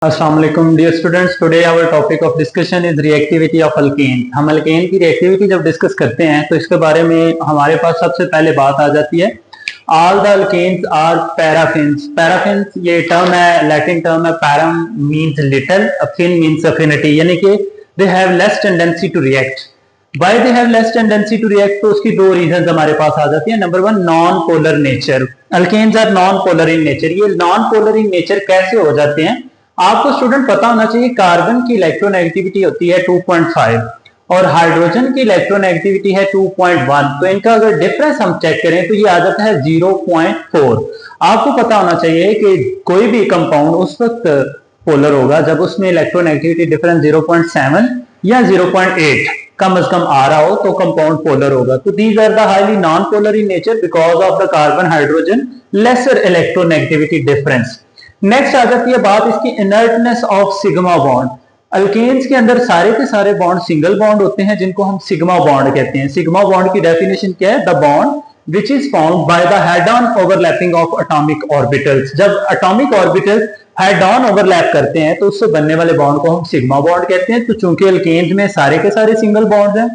अस्सलाम वालेकुम dear students. Today our topic of discussion is reactivity of alkane. हम alkane की रिएक्टिविटी जब डिस्कस करते हैं तो इसके बारे में हमारे पास सबसे पहले बात आ जाती है all the alkanes are paraffins. Paraffins ये टर्म है, लैटिन टर्म है। Parum means little, affin means affinity, यानी कि they have less tendency to react. Why they have less tendency to react? तो उसकी दो रीजन हमारे पास आ जाती है। Number one, non polar nature. Alkanes are non polar in nature. ये नॉन पोलर इन नेचर कैसे हो जाते हैं आपको स्टूडेंट पता होना चाहिए। कार्बन की इलेक्ट्रोनेगेटिविटी होती है 2.5 और हाइड्रोजन की इलेक्ट्रोनेगेटिविटी है 2.1। तो इनका अगर डिफरेंस हम चेक करें तो ये आ जाता है 0.4। आपको पता होना चाहिए कि कोई भी कंपाउंड उस वक्त पोलर होगा जब उसमें इलेक्ट्रोनेगेटिविटी डिफरेंस 0.7 या 0.8 कम से कम आ रहा हो तो कंपाउंड पोलर होगा। तो these are the highly non polar in nature because of the carbon hydrogen lesser electronegativity difference. Next आ जाती है बात इसकी inertness of sigma bond. Alkanes के अंदर सारे के सारे बॉन्ड सिंगल बॉन्ड होते हैं जिनको हम सिग्मा बॉन्ड कहते हैं। सिग्मा बॉन्ड की डेफिनेशन क्या है? The bond which is found by the head on overlapping of atomic orbitals. जब atomic orbitals head on overlap करते हैं तो उससे बनने वाले बॉन्ड को हम सिग्मा बॉन्ड कहते हैं। तो चूंकि अल्केन्स में सारे के सारे सिंगल बॉन्ड हैं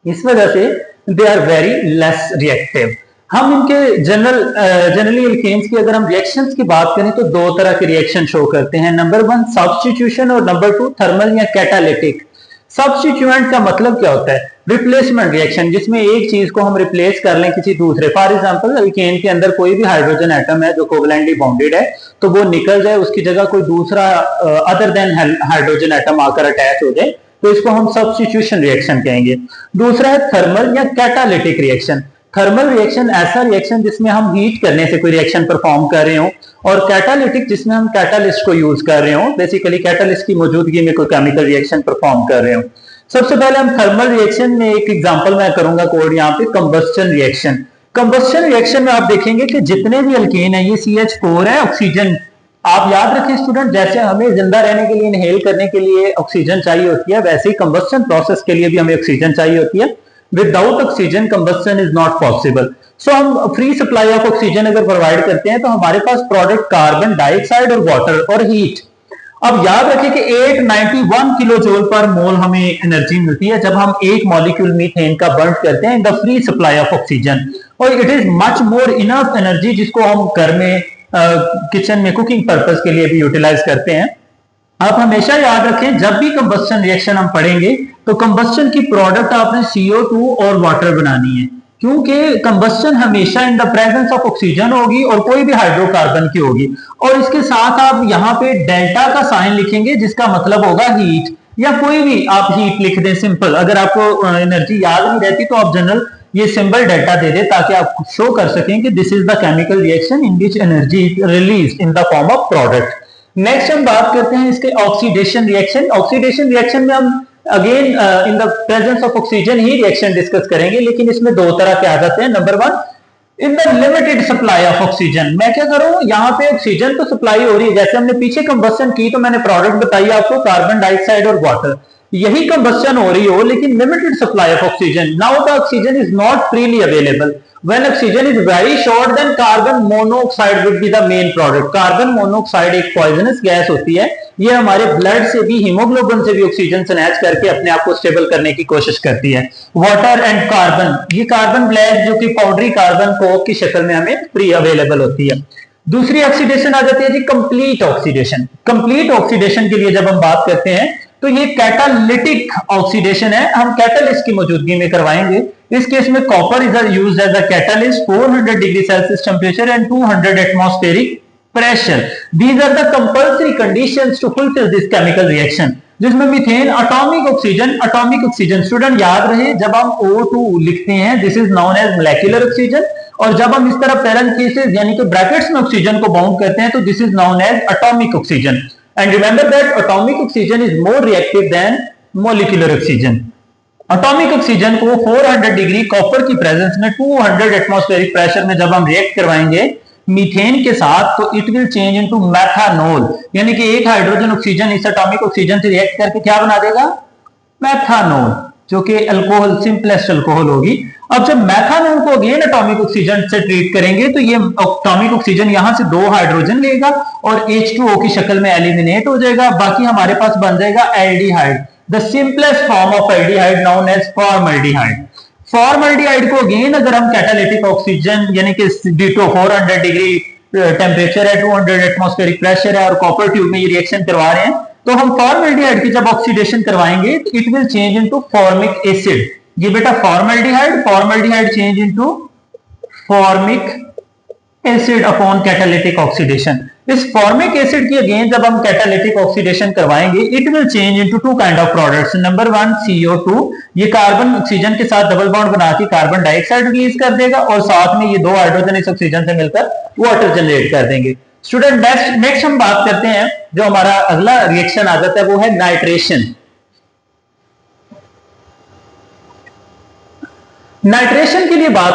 इस वजह से they are very less reactive. हम इनके जनरली अल्केन्स की अगर हम रिएक्शंस की बात करें तो दो तरह के रिएक्शन शो करते हैं। नंबर वन, सब्स्टिट्यूशन, और नंबर टू, थर्मल या कैटालिटिक। सब्स्टिट्यूएंट का मतलब क्या होता है? रिप्लेसमेंट रिएक्शन, जिसमें एक चीज को हम रिप्लेस कर लें किसी दूसरे। फॉर एग्जांपल अल्केन के अंदर कोई भी हाइड्रोजन एटम है जो कोवलेंटली बॉन्डेड है तो वो निकल जाए, उसकी जगह कोई दूसरा अदर देन हाइड्रोजन एटम आकर अटैच हो जाए तो इसको हम सब्स्टिट्यूशन रिएक्शन कहेंगे। दूसरा है थर्मल या कैटालिटिक रिएक्शन। थर्मल रिएक्शन ऐसा रिएक्शन जिसमें हम हीट करने से कोई रिएक्शन परफॉर्म कर रहे हो, और कैटालिटिक जिसमें हम कैटालिस्ट को यूज कर रहे हो, बेसिकली कैटालिस्ट की मौजूदगी में कोई केमिकल रिएक्शन परफॉर्म कर रहे हो। सबसे पहले हम थर्मल रिएक्शन में एक एग्जांपल मैं करूंगा कोड यहाँ पे, कंबस्टन रिएक्शन। कंबस्टन रिएक्शन में आप देखेंगे कि जितने भी अल्केन है ये CH4 है, ऑक्सीजन। आप याद रखें स्टूडेंट, जैसे हमें जिंदा रहने के लिए, इनहेल करने के लिए ऑक्सीजन चाहिए होती है, वैसे ही कंबस्टन प्रोसेस के लिए भी हमें ऑक्सीजन चाहिए होती है। Without oxygen combustion is not possible. So हम फ्री सप्लाई ऑफ ऑक्सीजन अगर प्रोवाइड करते हैं तो हमारे पास प्रोडक्ट कार्बन डाइऑक्साइड और वाटर और हीट। अब याद रखें कि 891 किलो जूल पर मोल हमें एनर्जी मिलती है जब हम एक मॉलिक्यूल मीथेन का बर्न करते हैं in the free supply of oxygen, और it is much more enough energy जिसको हम घर में किचन में कुकिंग पर्पस के लिए भी यूटिलाइज करते हैं। आप हमेशा याद रखें जब भी कंबस्टन रिएक्शन हम पढ़ेंगे तो कंबस्टन की प्रोडक्ट आपने CO2 और वाटर बनानी है, क्योंकि कंबस्टन हमेशा in the presence of oxygen होगी और कोई भी हाइड्रोकार्बन की होगी। और इसके साथ आप यहाँ पे डेल्टा का साइन लिखेंगे जिसका मतलब होगा हीट, या कोई भी आप हीट लिख दें सिंपल। अगर आपको एनर्जी याद नहीं रहती तो आप जनरल ये सिंबल डेल्टा दे दें ताकि आप शो कर सकें कि this is the chemical reaction in which energy is release in the form of product. Next हम बात करते हैं इसके ऑक्सीडेशन रिएक्शन। ऑक्सीडेशन रिएक्शन में हम again in the presence of oxygen he reaction discuss करेंगे, लेकिन इसमें दो तरह के आ जाते हैं। Number one, in the limited supply of oxygen. मैं क्या करूं, यहाँ पे ऑक्सीजन तो सप्लाई हो रही है, जैसे हमने पीछे कंबस्टन की तो मैंने प्रोडक्ट बताई आपको कार्बन डाइऑक्साइड और वाटर, यही कंबस्टन हो रही हो लेकिन limited supply of oxygen. Now the oxygen is not freely available. When oxygen is very short, then carbon monoxide would be the main product. Carbon monoxide एक poisonous gas होती है, ये हमारे ब्लड से भी, हीमोग्लोबिन से भी ऑक्सीजन स्नैच करके अपने आप को स्टेबल करने की कोशिश करती है। वाटर एंड कार्बन, ये कार्बन ब्लैक जो कि पाउडरी कार्बन कोक की शक्ल में हमें फ्री अवेलेबल होती है। दूसरी ऑक्सीडेशन आ जाती है जी कंप्लीट ऑक्सीडेशन। कंप्लीट ऑक्सीडेशन के लिए जब हम बात करते हैं तो ये कैटालिटिक ऑक्सीडेशन है, हम कैटालिस्ट की मौजूदगी में करवाएंगे। इस केस में copper is used as a catalyst, 400 degree Celsius temperature and 200 atmospheric pressure. These are the compulsory conditions to fulfil this chemical reaction, जिसमें मीथेन एटॉमिक ऑक्सीजन स्टूडेंट याद रहे, जब हम O2 लिखते हैं this is known as molecular oxygen, और जब हम इस तरह पैरेंथेसिस यानी कि ब्रैकेट्स में ऑक्सीजन को बाउंड करते हैं तो this is known as atomic oxygen. And remember that atomic oxygen is more reactive than molecular oxygen. Atomic oxygen को 400 डिग्री कॉपर की प्रेजेंस में 200 एटमॉस्फेरिक प्रेशर में जब हम रिएक्ट करवाएंगे मीथेन के साथ तो इट विल चेंज इनटू मेथानॉल, यानी कि एक हाइड्रोजन ऑक्सीजन इस एटॉमिक ऑक्सीजन से रिएक्ट करके क्या बना देगा? मेथानॉल। जो कि अल्कोहल, सिंपलेस्ट अल्कोहल होगी। अब जब मेथानॉल को अगेन एटॉमिक ऑक्सीजन से ट्रीट करेंगे तो ये एटॉमिक ऑक्सीजन यहां से 2 हाइड्रोजन लेगा और H2O की शक्ल में एलिमिनेट हो जाएगा, बाकी हमारे पास बन जाएगा aldehyde, the simplest form of aldehyde known as formaldehyde. Formaldehyde को अगेन अगर हम कैटालिटिक ऑक्सीजन यानी कि D2 400 डिग्री टेम्परेचर है, 200 एटमॉस्फेरिक प्रेशर है और कॉपर ट्यूब में ये रिएक्शन करवा रहे हैं, तो हम फॉर्मल्डिहाइड की जब ऑक्सीडेशन करवाएंगे तो it will change into formic acid. ये बेटा formaldehyde change into formic acid upon catalytic oxidation. इस फॉर्मिक एसिड की अगेन जब हम कैटालिटिक ऑक्सीडेशन करवाएंगे it will change into 2 kind of products. Number 1 CO2, ये कार्बन ऑक्सीजन के साथ डबल बॉन्ड बना के कार्बन डाइऑक्साइड रिलीज कर देगा और साथ में ये 2 हाइड्रोजन इस ऑक्सीजन से मिलकर वाटर जनरेट कर देंगे। स्टूडेंट नेक्स्ट हम बात करते हैं, जो हमारा अगला रिएक्शन आ जाता है वो है नाइट्रेशन। नाइट्रेशन के लिए बात